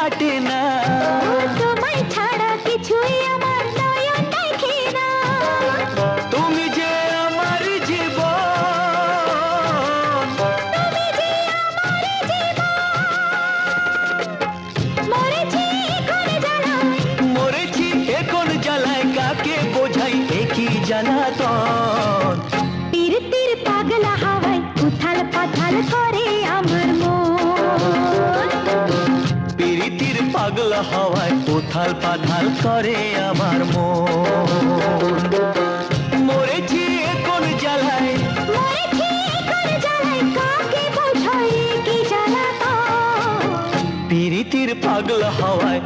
কাটে না। তোমায় ছাড়া কিছুই আমার নয়ন দেখে না। তুমি যে আমার জীবন, তুমি যে আমার জীবন। মরেছি এখন জ্বালায়, মরেছি এখন জ্বালায়, কাকে বোঝাই একই জ্বালাতন। পীড়িতির পাগলা হাওয়ায় উথাল পাথাল করে আমার মন। প্রীতির পাগলা হাওয়ায় উথাল পাথাল করে আমার মন। মরেছি এখন জ্বালায়, মরেছি এখন জ্বালায়, কাকে বোঝাই কি জ্বালাতন। প্রীতির পাগলা হাওয়ায়